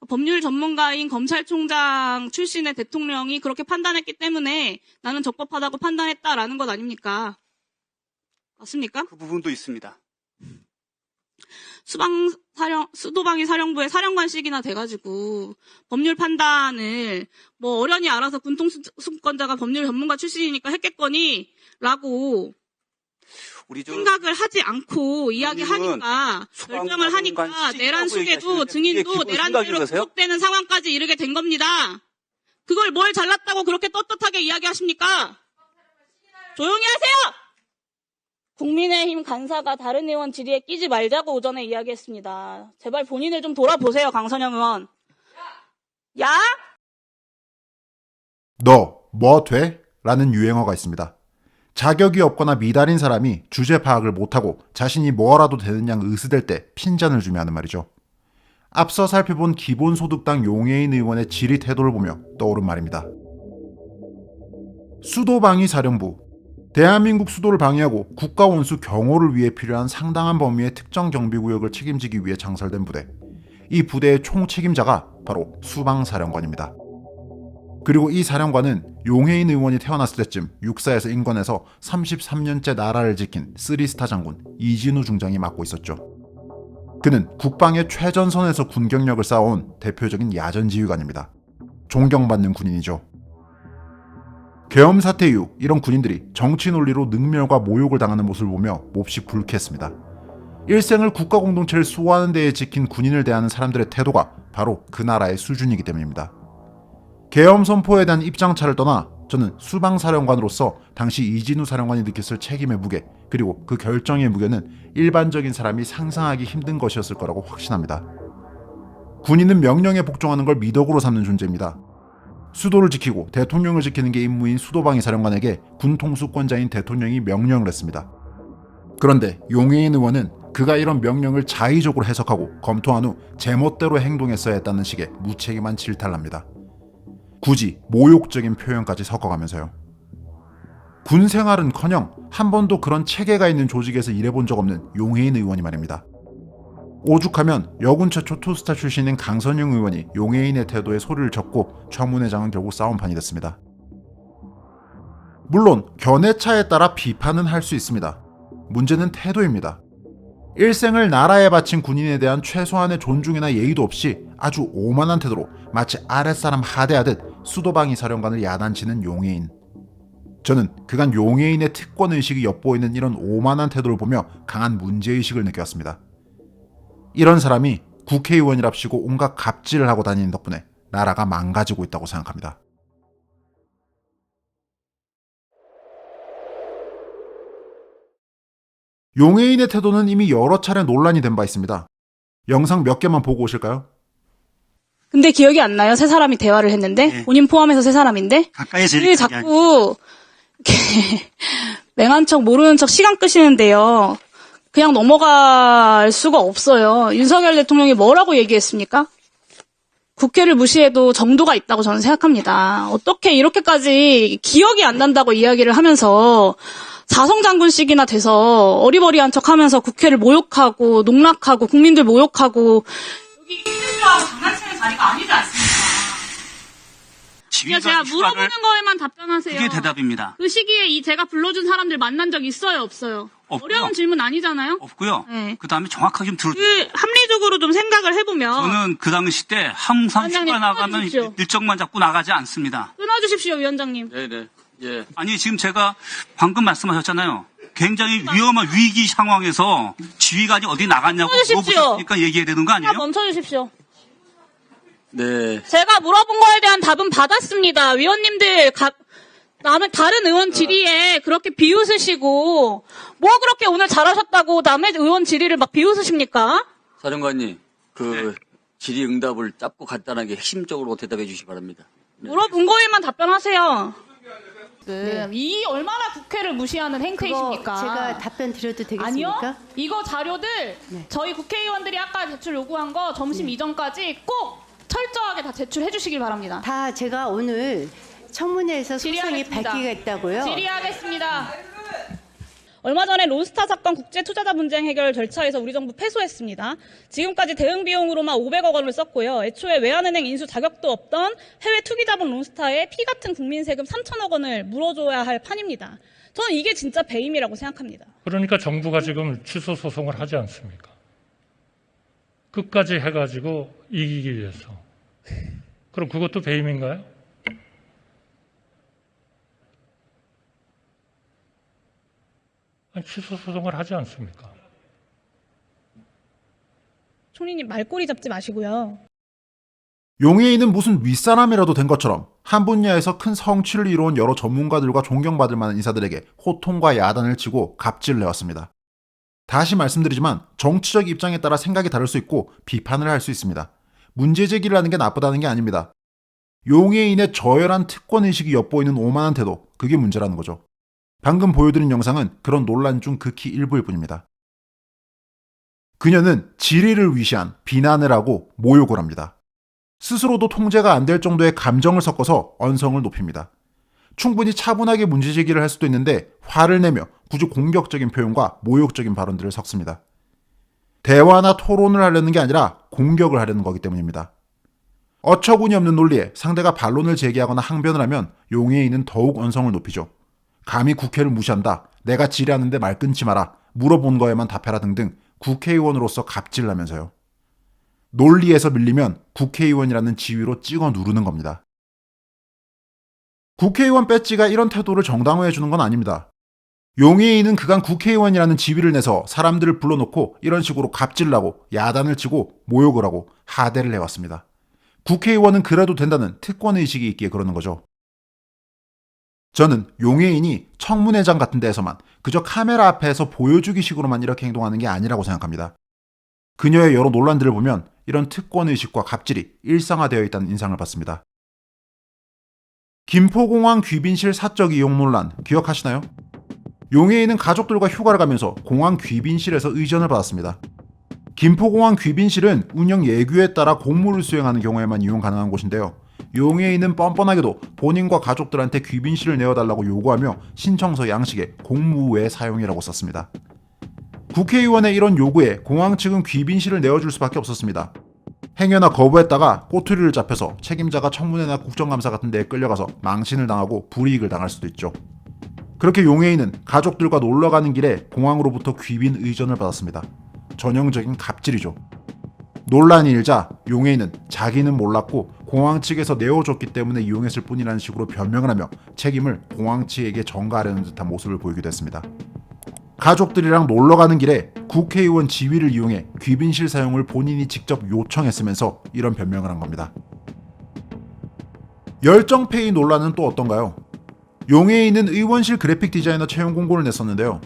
법률 전문가인 검찰총장 출신의 대통령이 그렇게 판단했기 때문에 나는 적법하다고 판단했다라는 것 아닙니까? 맞습니까? 그 부분도 있습니다. 수도방위 사령부의 사령관식이나 돼가지고 법률 판단을 뭐 어련히 알아서 군통수권자가 법률 전문가 출신이니까 했겠거니라고 생각을 하지 않고 이야기하니까 결정을 하니까 내란 수계도 증인도 내란죄로 구속되는 상황까지 이르게 된 겁니다. 그걸 뭘 잘났다고 그렇게 떳떳하게 이야기하십니까? 조용히 하세요! 국민의힘 간사가 다른 의원 질의에 끼지 말자고 오전에 이야기했습니다. 제발 본인을 좀 돌아보세요, 강선영 의원. 야? 너 뭐 돼? 라는 유행어가 있습니다. 자격이 없거나 미달인 사람이 주제 파악을 못하고 자신이 뭐라도 되는 양 으스댈 때 핀잔을 주며 하는 말이죠. 앞서 살펴본 기본소득당 용해인 의원의 질의 태도를 보며 떠오른 말입니다. 수도방위사령부, 대한민국 수도를 방위하고 국가원수 경호를 위해 필요한 상당한 범위의 특정 경비구역을 책임지기 위해 창설된 부대. 이 부대의 총책임자가 바로 수방사령관입니다. 그리고 이 사령관은 용해인 의원이 태어났을 때쯤 육사에서 인권에서 33년째 나라를 지킨 3스타 장군 이진우 중장이 맡고 있었죠. 그는 국방의 최전선에서 군 경력을 쌓아온 대표적인 야전지휘관입니다. 존경받는 군인이죠. 계엄 사태 이후 이런 군인들이 정치 논리로 능멸과 모욕을 당하는 모습을 보며 몹시 불쾌했습니다. 일생을 국가 공동체를 수호하는 데에 지킨 군인을 대하는 사람들의 태도가 바로 그 나라의 수준이기 때문입니다. 계엄 선포에 대한 입장차를 떠나 저는 수방사령관으로서 당시 이진우 사령관이 느꼈을 책임의 무게, 그리고 그 결정의 무게는 일반적인 사람이 상상하기 힘든 것이었을 거라고 확신합니다. 군인은 명령에 복종하는 걸 미덕으로 삼는 존재입니다. 수도를 지키고 대통령을 지키는 게 임무인 수도방위 사령관에게 군 통수권자인 대통령이 명령을 했습니다. 그런데 용해인 의원은 그가 이런 명령을 자의적으로 해석하고 검토한 후 제멋대로 행동했어야 했다는 식의 무책임한 질타를 합니다. 굳이 모욕적인 표현까지 섞어가면서요. 군 생활은커녕 한 번도 그런 체계가 있는 조직에서 일해본 적 없는 용해인 의원이 말입니다. 오죽하면 여군 최초 투스타 출신인 강선영 의원이 용해인의 태도에 소리를 졌고 청문회장은 결국 싸움판이 됐습니다. 물론 견해차에 따라 비판은 할 수 있습니다. 문제는 태도입니다. 일생을 나라에 바친 군인에 대한 최소한의 존중이나 예의도 없이 아주 오만한 태도로 마치 아랫사람 하대하듯 수도방위 사령관을 야단치는 용해인. 저는 그간 용해인의 특권의식이 엿보이는 이런 오만한 태도를 보며 강한 문제의식을 느꼈습니다. 이런 사람이 국회의원이랍시고 온갖 갑질을 하고 다니는 덕분에 나라가 망가지고 있다고 생각합니다. 용해인의 태도는 이미 여러 차례 논란이 된 바 있습니다. 영상 몇 개만 보고 오실까요? 근데 기억이 안 나요? 세 사람이 대화를 했는데? 네. 본인 포함해서 세 사람인데? 가까이서 왜 자꾸 이렇게 맹한 척 모르는 척 시간 끄시는데요. 그냥 넘어갈 수가 없어요. 윤석열 대통령이 뭐라고 얘기했습니까? 국회를 무시해도 정도가 있다고 저는 생각합니다. 어떻게 이렇게까지 기억이 안 난다고 이야기를 하면서 사성장군식이나 돼서 어리버리한 척하면서 국회를 모욕하고 농락하고 국민들 모욕하고 여기 이슈하고 장난치는 자리가 아니지 않습니까? 제가 물어보는 거에만 답변하세요. 그게 대답입니다. 그 시기에 제가 불러준 사람들 만난 적 있어요, 없어요? 없고요. 어려운 질문 아니잖아요? 없고요. 네. 그 다음에 정확하게 좀 들어주세요. 합리적으로 좀 생각을 해보면 저는 그 당시 때 항상 위원장님, 휴가 나가면 끊어주십시오. 일정만 잡고 나가지 않습니다. 끊어주십시오, 위원장님. 네네. 예. 아니 지금 제가 방금 말씀하셨잖아요. 굉장히 위험한 위기 상황에서 지휘관이 어디 나갔냐고 끊어주십시오. 물어보셨으니까 얘기해야 되는 거 아니에요? 멈춰주십시오. 네. 제가 물어본 거에 대한 답은 받았습니다. 위원님들 다른 의원 질의에 그렇게 비웃으시고 뭐 그렇게 오늘 잘하셨다고 남의 의원 질의를 막 비웃으십니까? 사령관님, 질의응답을 짧고 간단하게 핵심적으로 대답해 주시기 바랍니다. 네. 물어본 거에만 답변하세요. 네. 이 얼마나 국회를 무시하는 행태이십니까? 제가 답변 드려도 되겠습니까? 아니요. 이거 자료들 네. 저희 국회의원들이 아까 제출 요구한 거 점심 이전까지 꼭 철저하게 다 제출해 주시길 바랍니다. 다 제가 오늘 청문회에서 속상히 질의하겠습니다. 밝히겠다고요. 질의하겠습니다. 얼마 전에 론스타 사건 국제투자자 분쟁 해결 절차에서 우리 정부 패소했습니다. 지금까지 대응 비용으로만 500억 원을 썼고요. 애초에 외환은행 인수 자격도 없던 해외 투기자본 론스타에 피 같은 국민 세금 3천억 원을 물어줘야 할 판입니다. 저는 이게 진짜 배임이라고 생각합니다. 그러니까 정부가 지금 취소 소송을 하지 않습니까? 끝까지 해가지고 이기기 위해서. 그럼 그것도 배임인가요? 아니, 취소 소송을 하지 않습니까? 총리님 말꼬리 잡지 마시고요. 용해인은 무슨 윗사람이라도 된 것처럼 한 분야에서 큰 성취를 이룬 여러 전문가들과 존경받을 만한 인사들에게 호통과 야단을 치고 갑질을 해왔습니다. 다시 말씀드리지만 정치적 입장에 따라 생각이 다를 수 있고 비판을 할 수 있습니다. 문제 제기를 하는 게 나쁘다는 게 아닙니다. 용해인의 저열한 특권의식이 엿보이는 오만한 태도, 그게 문제라는 거죠. 방금 보여드린 영상은 그런 논란 중 극히 일부일 뿐입니다. 그녀는 질의를 위시한 비난을 하고 모욕을 합니다. 스스로도 통제가 안 될 정도의 감정을 섞어서 언성을 높입니다. 충분히 차분하게 문제 제기를 할 수도 있는데 화를 내며 굳이 공격적인 표현과 모욕적인 발언들을 섞습니다. 대화나 토론을 하려는 게 아니라 공격을 하려는 거기 때문입니다. 어처구니 없는 논리에 상대가 반론을 제기하거나 항변을 하면 용해인은 더욱 언성을 높이죠. 감히 국회를 무시한다, 내가 질의하는데 말 끊지 마라, 물어본 거에만 답해라 등등 국회의원으로서 갑질을 하면서요. 논리에서 밀리면 국회의원이라는 지위로 찍어 누르는 겁니다. 국회의원 배지가 이런 태도를 정당화해주는 건 아닙니다. 용해인은 그간 국회의원이라는 지위를 내서 사람들을 불러놓고 이런 식으로 갑질을 하고 야단을 치고 모욕을 하고 하대를 해왔습니다. 국회의원은 그래도 된다는 특권의식이 있기에 그러는 거죠. 저는 용해인이 청문회장 같은 데에서만 그저 카메라 앞에서 보여주기 식으로만 이렇게 행동하는 게 아니라고 생각합니다. 그녀의 여러 논란들을 보면 이런 특권의식과 갑질이 일상화되어 있다는 인상을 받습니다. 김포공항 귀빈실 사적 이용 논란 기억하시나요? 용해인은 가족들과 휴가를 가면서 공항 귀빈실에서 의전을 받았습니다. 김포공항 귀빈실은 운영 예규에 따라 공무를 수행하는 경우에만 이용 가능한 곳인데요. 용해인은 뻔뻔하게도 본인과 가족들한테 귀빈실을 내어달라고 요구하며 신청서 양식에 공무 외 사용이라고 썼습니다. 국회의원의 이런 요구에 공항 측은 귀빈실을 내어줄 수밖에 없었습니다. 행여나 거부했다가 꼬투리를 잡혀서 책임자가 청문회나 국정감사 같은 데에 끌려가서 망신을 당하고 불이익을 당할 수도 있죠. 그렇게 용해인은 가족들과 놀러가는 길에 공항으로부터 귀빈 의전을 받았습니다. 전형적인 갑질이죠. 논란이 일자 용해인은 자기는 몰랐고 공항 측에서 내어줬기 때문에 이용했을 뿐이라는 식으로 변명을 하며 책임을 공항 측에게 전가하려는 듯한 모습을 보이기도 했습니다. 가족들이랑 놀러가는 길에 국회의원 지위를 이용해 귀빈실 사용을 본인이 직접 요청했으면서 이런 변명을 한 겁니다. 열정페이 논란은 또 어떤가요? 용해인은 의원실 그래픽 디자이너 채용 공고를 냈었는데요.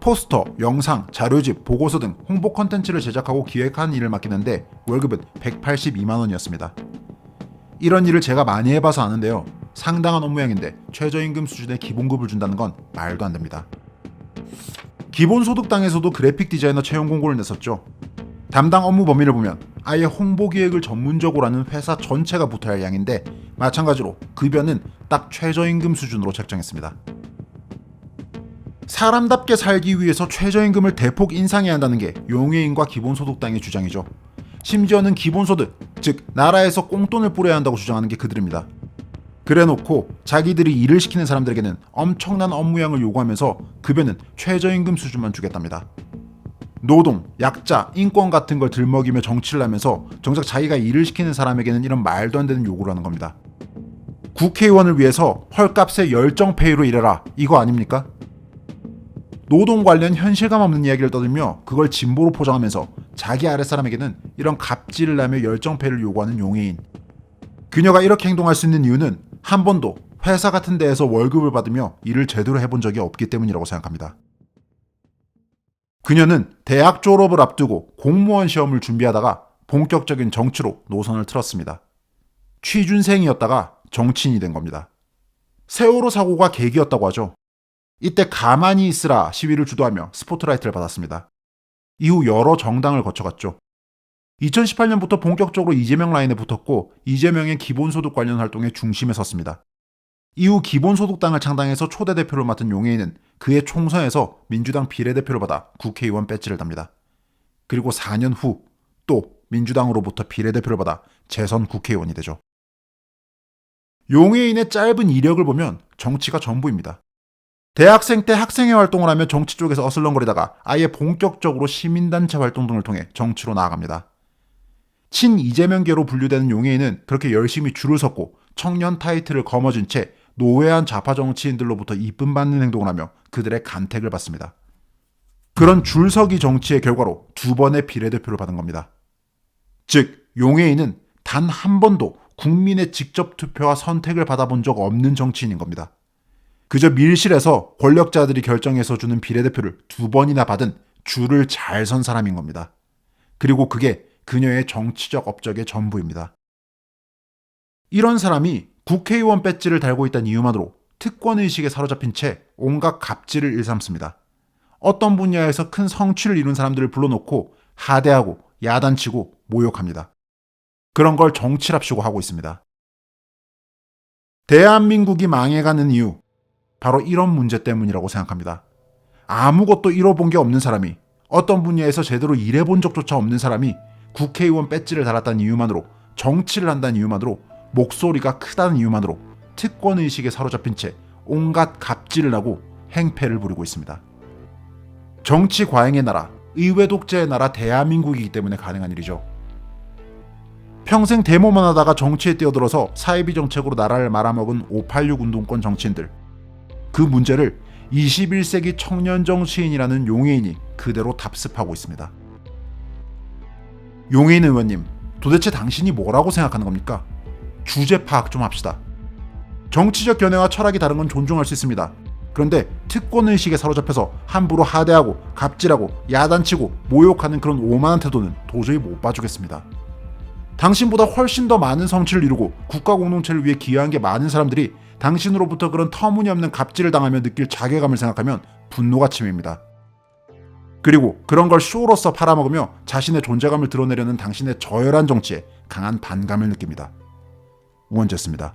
포스터, 영상, 자료집, 보고서 등 홍보 콘텐츠를 제작하고 기획하는 일을 맡기는데 월급은 182만 원이었습니다. 이런 일을 제가 많이 해봐서 아는데요. 상당한 업무량인데 최저임금 수준의 기본급을 준다는 건 말도 안 됩니다. 기본소득당에서도 그래픽 디자이너 채용 공고를 냈었죠. 담당 업무 범위를 보면 아예 홍보 기획을 전문적으로 하는 회사 전체가 붙어야 할 양인데 마찬가지로 급여는 딱 최저임금 수준으로 책정했습니다. 사람답게 살기 위해서 최저임금을 대폭 인상해야 한다는 게 용해인과 기본소득당의 주장이죠. 심지어는 기본소득, 즉 나라에서 꽁돈을 뿌려야 한다고 주장하는 게 그들입니다. 그래놓고 자기들이 일을 시키는 사람들에게는 엄청난 업무량을 요구하면서 급여는 최저임금 수준만 주겠답니다. 노동, 약자, 인권 같은 걸 들먹이며 정치를 하면서 정작 자기가 일을 시키는 사람에게는 이런 말도 안 되는 요구를 하는 겁니다. 국회의원을 위해서 헐값에 열정페이로 일해라, 이거 아닙니까? 노동 관련 현실감 없는 이야기를 떠들며 그걸 진보로 포장하면서 자기 아랫사람에게는 이런 갑질을 하며 열정페이를 요구하는 용해인. 그녀가 이렇게 행동할 수 있는 이유는 한 번도 회사 같은 데에서 월급을 받으며 일을 제대로 해본 적이 없기 때문이라고 생각합니다. 그녀는 대학 졸업을 앞두고 공무원 시험을 준비하다가 본격적인 정치로 노선을 틀었습니다. 취준생이었다가 정치인이 된 겁니다. 세월호 사고가 계기였다고 하죠. 이때 가만히 있으라 시위를 주도하며 스포트라이트를 받았습니다. 이후 여러 정당을 거쳐갔죠. 2018년부터 본격적으로 이재명 라인에 붙었고 이재명의 기본소득 관련 활동의 중심에 섰습니다. 이후 기본소득당을 창당해서 초대 대표를 맡은 용해인은 그해 총선에서 민주당 비례대표를 받아 국회의원 배지를 답니다. 그리고 4년 후 또 민주당으로부터 비례대표를 받아 재선 국회의원이 되죠. 용해인의 짧은 이력을 보면 정치가 전부입니다. 대학생 때 학생회 활동을 하며 정치 쪽에서 어슬렁거리다가 아예 본격적으로 시민단체 활동 등을 통해 정치로 나아갑니다. 친 이재명계로 분류되는 용해인은 그렇게 열심히 줄을 섰고 청년 타이틀을 거머쥔 채 노회한 좌파 정치인들로부터 이쁨 받는 행동을 하며 그들의 간택을 받습니다. 그런 줄서기 정치의 결과로 2번의 비례대표를 받은 겁니다. 즉 용해인은 단 한 번도 국민의 직접 투표와 선택을 받아본 적 없는 정치인인 겁니다. 그저 밀실에서 권력자들이 결정해서 주는 비례대표를 2번이나 받은 줄을 잘 선 사람인 겁니다. 그리고 그게 그녀의 정치적 업적의 전부입니다. 이런 사람이 국회의원 배지를 달고 있다는 이유만으로 특권의식에 사로잡힌 채 온갖 갑질을 일삼습니다. 어떤 분야에서 큰 성취를 이룬 사람들을 불러놓고 하대하고 야단치고 모욕합니다. 그런 걸 정치랍시고 하고 있습니다. 대한민국이 망해가는 이유, 바로 이런 문제 때문이라고 생각합니다. 아무것도 이뤄본 게 없는 사람이, 어떤 분야에서 제대로 일해본 적조차 없는 사람이 국회의원 배지를 달았다는 이유만으로, 정치를 한다는 이유만으로, 목소리가 크다는 이유만으로 특권의식에 사로잡힌 채 온갖 갑질을 하고 행패를 부리고 있습니다. 정치 과잉의 나라, 의회 독재의 나라 대한민국이기 때문에 가능한 일이죠. 평생 데모만 하다가 정치에 뛰어들어서 사회비 정책으로 나라를 말아먹은 586 운동권 정치인들, 그 문제를 21세기 청년 정치인이라는 용해인이 그대로 답습하고 있습니다. 용해인 의원님, 도대체 당신이 뭐라고 생각하는 겁니까? 주제 파악 좀 합시다. 정치적 견해와 철학이 다른 건 존중할 수 있습니다. 그런데 특권의식에 사로잡혀서 함부로 하대하고 갑질하고 야단치고 모욕하는 그런 오만한 태도는 도저히 못 봐주겠습니다. 당신보다 훨씬 더 많은 성취를 이루고 국가 공동체를 위해 기여한 게 많은 사람들이 당신으로부터 그런 터무니없는 갑질을 당하며 느낄 자괴감을 생각하면 분노가 치밉니다. 그리고 그런 걸 쇼로서 팔아먹으며 자신의 존재감을 드러내려는 당신의 저열한 정치에 강한 반감을 느낍니다. 우원재였습니다.